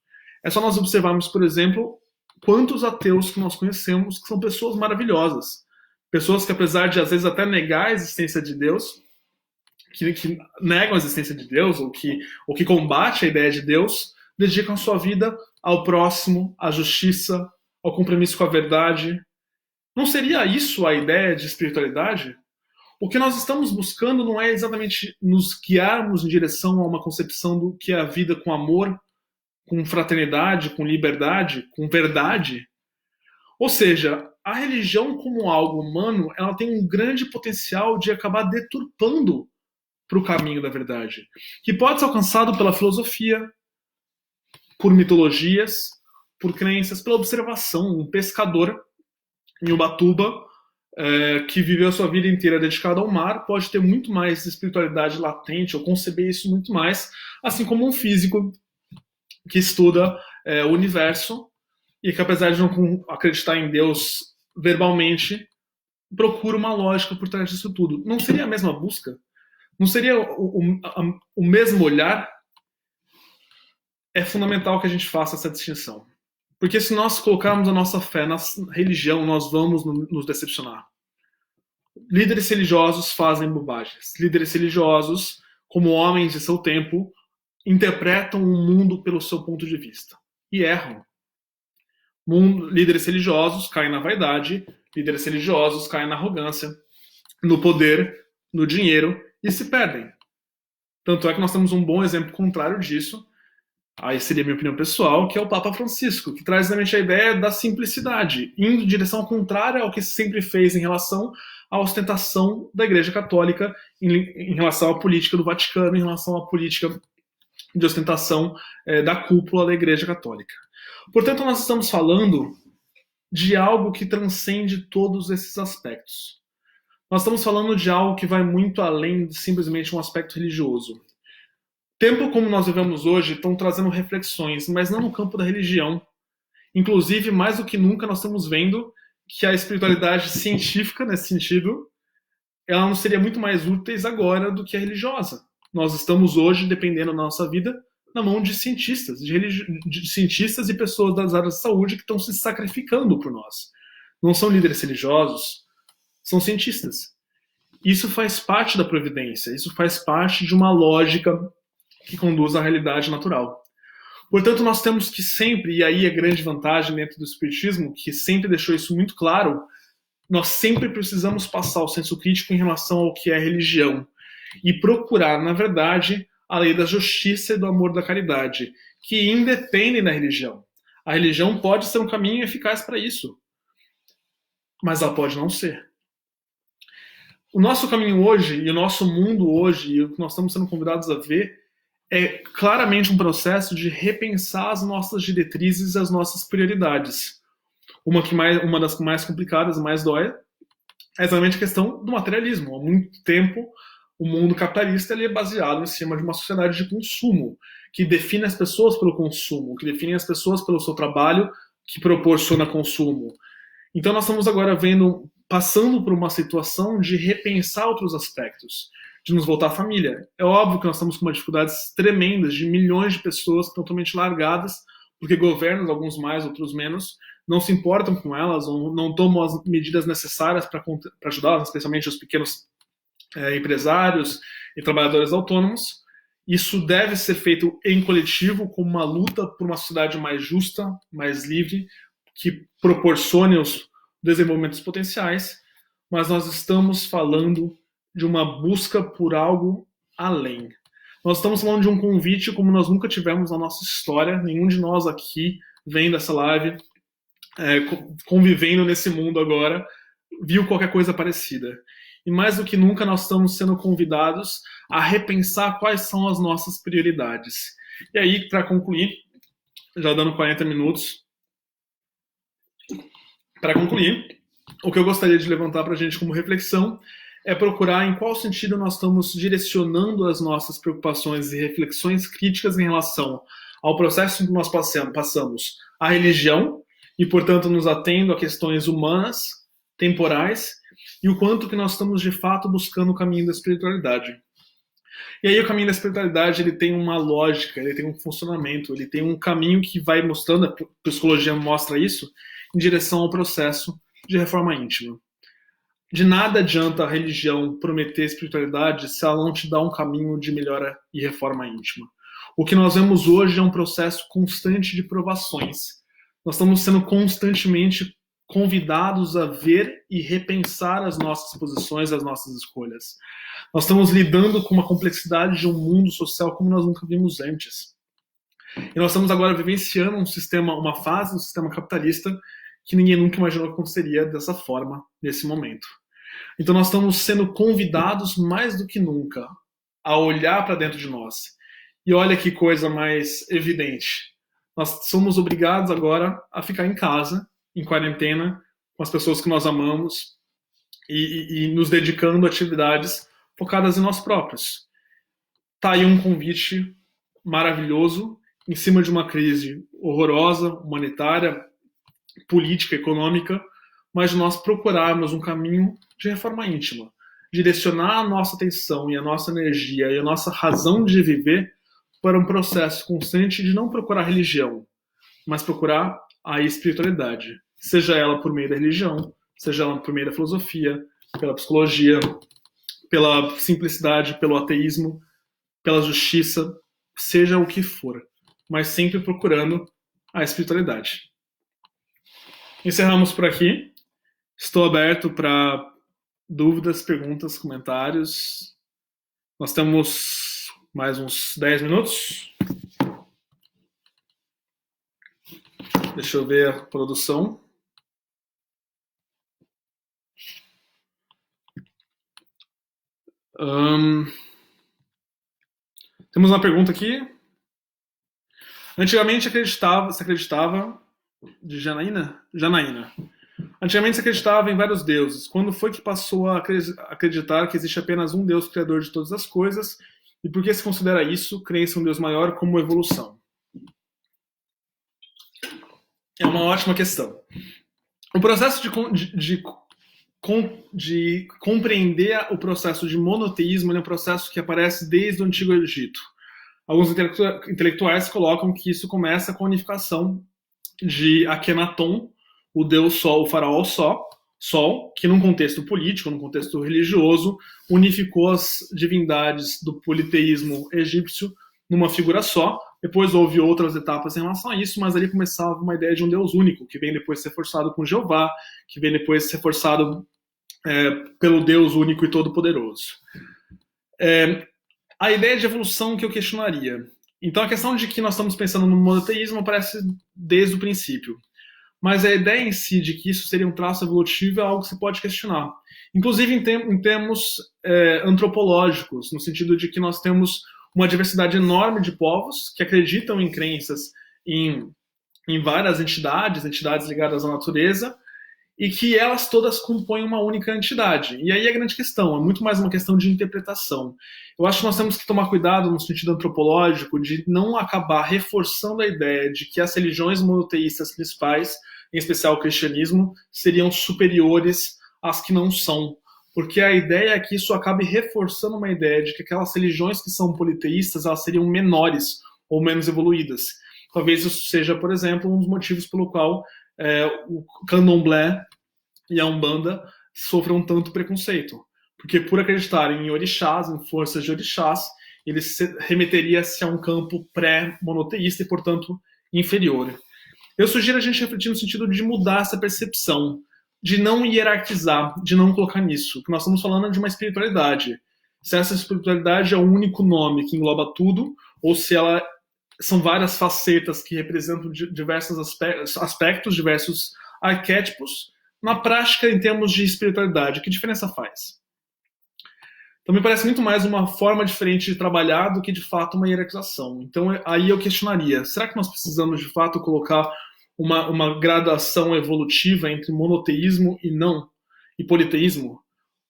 É só nós observarmos, por exemplo, quantos ateus que nós conhecemos que são pessoas maravilhosas. Pessoas que, apesar de, às vezes, até negar a existência de Deus, que negam a existência de Deus, ou que combate a ideia de Deus, dedicam sua vida ao próximo, à justiça, ao compromisso com a verdade. Não seria isso a ideia de espiritualidade? O que nós estamos buscando não é exatamente nos guiarmos em direção a uma concepção do que é a vida com amor, com fraternidade, com liberdade, com verdade. Ou seja, a religião como algo humano, ela tem um grande potencial de acabar deturpando para o caminho da verdade, que pode ser alcançado pela filosofia, por mitologias, por crenças, pela observação. Um pescador em Ubatuba, que viveu a sua vida inteira dedicado ao mar, pode ter muito mais espiritualidade latente, ou conceber isso muito mais, assim como um físico que estuda o universo e que, apesar de não acreditar em Deus verbalmente, procura uma lógica por trás disso tudo. Não seria a mesma busca? Não seria o mesmo olhar? É fundamental que a gente faça essa distinção. Porque se nós colocarmos a nossa fé na religião, nós vamos nos decepcionar. Líderes religiosos fazem bobagens. Líderes religiosos, como homens de seu tempo, interpretam o mundo pelo seu ponto de vista. E erram. Líderes religiosos caem na vaidade, líderes religiosos caem na arrogância, no poder, no dinheiro e se perdem. Tanto é que nós temos um bom exemplo contrário disso, aí seria a minha opinião pessoal, que é o Papa Francisco, que traz exatamente a ideia da simplicidade, indo em direção contrária ao que se sempre fez em relação à ostentação da Igreja Católica, em relação à política do Vaticano, em relação à política de ostentação da cúpula da Igreja Católica. Portanto, nós estamos falando de algo que transcende todos esses aspectos. Nós estamos falando de algo que vai muito além de simplesmente um aspecto religioso. Tempos como nós vivemos hoje estão trazendo reflexões, mas não no campo da religião. Inclusive, mais do que nunca, nós estamos vendo que a espiritualidade científica, nesse sentido, ela não seria muito mais útil agora do que a religiosa. Nós estamos hoje dependendo da nossa vida na mão de cientistas, de cientistas e pessoas das áreas de saúde que estão se sacrificando por nós. Não são líderes religiosos, são cientistas. Isso faz parte da providência, isso faz parte de uma lógica que conduz à realidade natural. Portanto, nós temos que sempre, e aí a grande vantagem dentro do espiritismo, que sempre deixou isso muito claro, nós sempre precisamos passar o senso crítico em relação ao que é religião e procurar, na verdade, a lei da justiça e do amor da caridade, que independem da religião. A religião pode ser um caminho eficaz para isso, mas ela pode não ser. O nosso caminho hoje, e o nosso mundo hoje, e o que nós estamos sendo convidados a ver, é claramente um processo de repensar as nossas diretrizes e as nossas prioridades. Uma das mais complicadas, mais dói, é exatamente a questão do materialismo. Há muito tempo, o mundo capitalista ele é baseado em cima de uma sociedade de consumo, que define as pessoas pelo consumo, que define as pessoas pelo seu trabalho que proporciona consumo. Então nós estamos agora passando por uma situação de repensar outros aspectos, de nos voltar à família. É óbvio que nós estamos com uma dificuldades tremendas de milhões de pessoas totalmente largadas, porque governos, alguns mais, outros menos, não se importam com elas, ou não tomam as medidas necessárias para ajudá-las, especialmente os pequenos empresários e trabalhadores autônomos. Isso deve ser feito em coletivo, como uma luta por uma sociedade mais justa, mais livre, que proporcione os desenvolvimentos potenciais, mas nós estamos falando de uma busca por algo além. Nós estamos falando de um convite como nós nunca tivemos na nossa história. Nenhum de nós aqui vem dessa live convivendo nesse mundo agora, viu qualquer coisa parecida. E mais do que nunca nós estamos sendo convidados a repensar quais são as nossas prioridades. E aí, para concluir, já dando 40 minutos, para concluir, o que eu gostaria de levantar para a gente como reflexão é procurar em qual sentido nós estamos direcionando as nossas preocupações e reflexões críticas em relação ao processo que nós passamos à religião e, portanto, nos atendo a questões humanas, temporais, e o quanto que nós estamos, de fato, buscando o caminho da espiritualidade. E aí o caminho da espiritualidade ele tem uma lógica, ele tem um funcionamento, ele tem um caminho que vai mostrando, a psicologia mostra isso, em direção ao processo de reforma íntima. De nada adianta a religião prometer espiritualidade se ela não te dá um caminho de melhora e reforma íntima. O que nós vemos hoje é um processo constante de provações. Nós estamos sendo constantemente convidados a ver e repensar as nossas posições, as nossas escolhas. Nós estamos lidando com uma complexidade de um mundo social como nós nunca vimos antes. E nós estamos agora vivenciando uma fase do sistema capitalista que ninguém nunca imaginou que aconteceria dessa forma, nesse momento. Então nós estamos sendo convidados mais do que nunca a olhar para dentro de nós. E olha que coisa mais evidente. Nós somos obrigados agora a ficar em casa, em quarentena, com as pessoas que nós amamos e nos dedicando a atividades focadas em nós próprios. Tá aí um convite maravilhoso em cima de uma crise horrorosa, humanitária, política, econômica, mas nós procurarmos um caminho de reforma íntima, direcionar a nossa atenção e a nossa energia e a nossa razão de viver para um processo constante de não procurar religião, mas procurar a espiritualidade, seja ela por meio da religião, seja ela por meio da filosofia, pela psicologia, pela simplicidade, pelo ateísmo, pela justiça, seja o que for, mas sempre procurando a espiritualidade. Encerramos por aqui. Estou aberto para dúvidas, perguntas, comentários. Nós temos mais uns 10 minutos. Deixa eu ver a produção. Temos uma pergunta aqui. Antigamente se acreditava de Janaína? Janaína. Antigamente se acreditava em vários deuses. Quando foi que passou a acreditar que existe apenas um Deus criador de todas as coisas? E por que se considera isso, crença em um Deus maior, como evolução? É uma ótima questão. O processo de compreender o processo de monoteísmo é um processo que aparece desde o Antigo Egito. Alguns intelectuais colocam que isso começa com a unificação de Akenaton, o deus Sol, o faraó Sol, que num contexto político, num contexto religioso, unificou as divindades do politeísmo egípcio numa figura só. Depois houve outras etapas em relação a isso, mas ali começava uma ideia de um Deus único, que vem depois ser reforçado com Jeová, que vem depois ser reforçado pelo Deus único e todo-poderoso. A ideia de evolução que eu questionaria. Então a questão de que nós estamos pensando no monoteísmo aparece desde o princípio. Mas a ideia em si de que isso seria um traço evolutivo é algo que se pode questionar. Inclusive em termos antropológicos, no sentido de que nós temos uma diversidade enorme de povos que acreditam em crenças em várias entidades ligadas à natureza, e que elas todas compõem uma única entidade. E aí é a grande questão, é muito mais uma questão de interpretação. Eu acho que nós temos que tomar cuidado no sentido antropológico de não acabar reforçando a ideia de que as religiões monoteístas principais, em especial o cristianismo, seriam superiores às que não são. Porque a ideia é que isso acabe reforçando uma ideia de que aquelas religiões que são politeístas, elas seriam menores ou menos evoluídas. Talvez isso seja, por exemplo, um dos motivos pelo qual o candomblé e a umbanda sofram tanto preconceito. Porque por acreditarem em orixás, em forças de orixás, eles remeteria-se a um campo pré-monoteísta e, portanto, inferior. Eu sugiro a gente refletir no sentido de mudar essa percepção, de não hierarquizar, de não colocar nisso, porque nós estamos falando de uma espiritualidade. Se essa espiritualidade é o único nome que engloba tudo, ou se ela são várias facetas que representam diversos aspectos, diversos arquétipos, na prática, em termos de espiritualidade, que diferença faz? Então, me parece muito mais uma forma diferente de trabalhar do que, de fato, uma hierarquização. Então, aí eu questionaria, será que nós precisamos, de fato, colocar uma gradação evolutiva entre monoteísmo e politeísmo?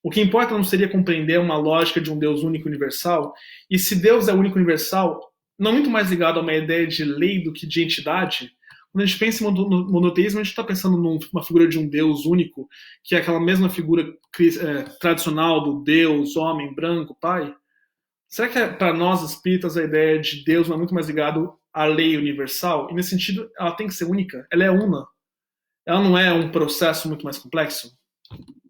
O que importa não seria compreender uma lógica de um Deus único e universal? E se Deus é único e universal, não muito mais ligado a uma ideia de lei do que de entidade? Quando a gente pensa em monoteísmo, a gente está pensando numa figura de um Deus único, que é aquela mesma figura tradicional do Deus, homem, branco, pai? Será que para nós espíritas a ideia de Deus não é muito mais ligado à lei universal? E nesse sentido, ela tem que ser única, ela é una. Ela não é um processo muito mais complexo?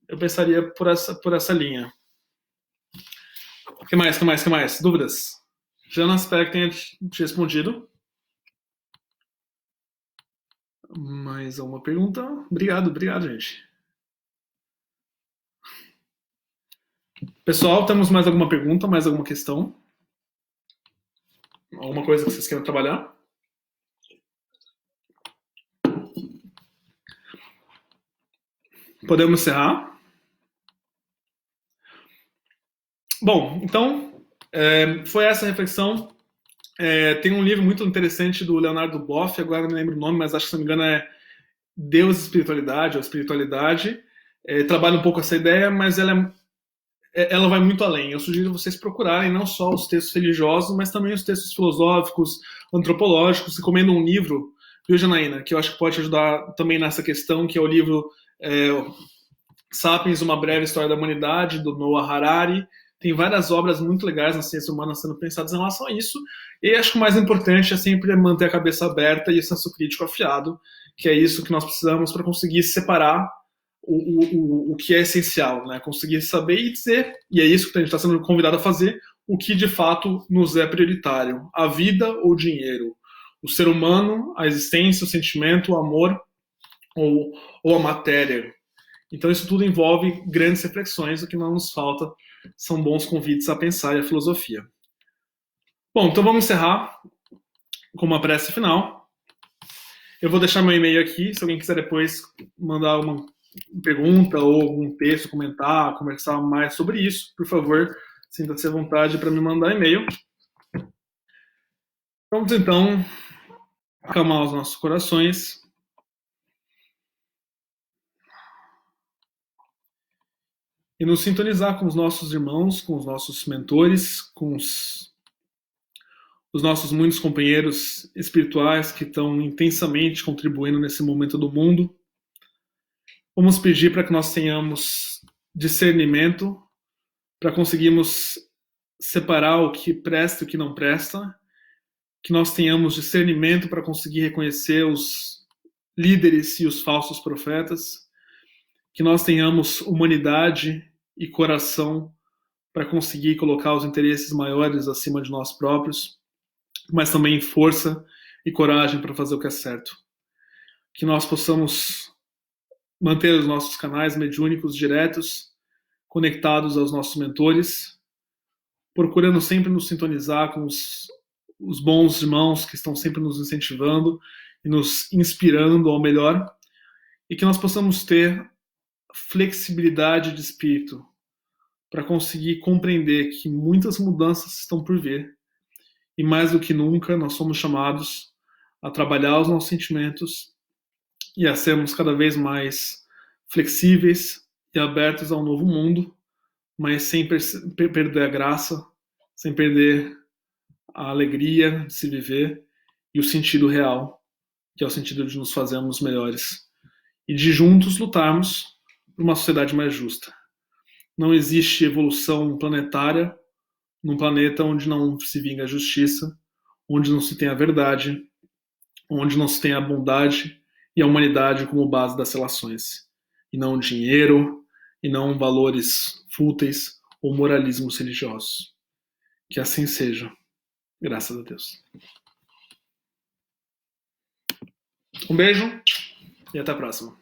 Eu pensaria por essa linha. O que mais? Dúvidas? Jana, espero que tenha te respondido. Mais uma pergunta? Obrigado, gente. Pessoal, temos mais alguma pergunta, mais alguma questão? Alguma coisa que vocês queiram trabalhar? Podemos encerrar? Bom, então, foi essa a reflexão. Tem um livro muito interessante do Leonardo Boff, agora não me lembro o nome, mas acho que, se não me engano, é Deus e Espiritualidade, ou Espiritualidade. Trabalha um pouco essa ideia, mas ela vai muito além. Eu sugiro vocês procurarem não só os textos religiosos, mas também os textos filosóficos, antropológicos. Recomendo um livro, viu, Janaína, que eu acho que pode ajudar também nessa questão, que é o livro Sapiens, Uma Breve História da Humanidade, do Noah Harari. Tem várias obras muito legais na ciência humana sendo pensadas em relação a isso. E acho que o mais importante é sempre manter a cabeça aberta e o senso crítico afiado, que é isso que nós precisamos para conseguir separar o que é essencial, né? Conseguir saber e dizer, e é isso que a gente está sendo convidado a fazer, o que de fato nos é prioritário: a vida ou o dinheiro, o ser humano, a existência, o sentimento, o amor ou a matéria. Então isso tudo envolve grandes reflexões. O que não nos falta são bons convites a pensar e a filosofia. Bom, então vamos encerrar com uma prece final. Eu vou deixar meu e-mail aqui, se alguém quiser depois mandar uma pergunta ou algum texto, comentar, conversar mais sobre isso, por favor, sinta-se à vontade para me mandar e-mail. Vamos então acalmar os nossos corações e nos sintonizar com os nossos irmãos, com os nossos mentores, com os nossos muitos companheiros espirituais que estão intensamente contribuindo nesse momento do mundo. Vamos pedir para que nós tenhamos discernimento, para conseguirmos separar o que presta e o que não presta, que nós tenhamos discernimento para conseguir reconhecer os líderes e os falsos profetas, que nós tenhamos humanidade e coração para conseguir colocar os interesses maiores acima de nós próprios, mas também força e coragem para fazer o que é certo. Que nós possamos manter os nossos canais mediúnicos diretos, conectados aos nossos mentores, procurando sempre nos sintonizar com os bons irmãos que estão sempre nos incentivando e nos inspirando ao melhor, e que nós possamos ter flexibilidade de espírito para conseguir compreender que muitas mudanças estão por vir, e mais do que nunca nós somos chamados a trabalhar os nossos sentimentos e a sermos cada vez mais flexíveis e abertos ao novo mundo, mas sem perder a graça, sem perder a alegria de se viver e o sentido real, que é o sentido de nos fazermos melhores e de juntos lutarmos por uma sociedade mais justa. Não existe evolução planetária num planeta onde não se vinga a justiça, onde não se tem a verdade, onde não se tem a bondade e a humanidade como base das relações, e não dinheiro, e não valores fúteis ou moralismos religiosos. Que assim seja, graças a Deus. Um beijo e até a próxima.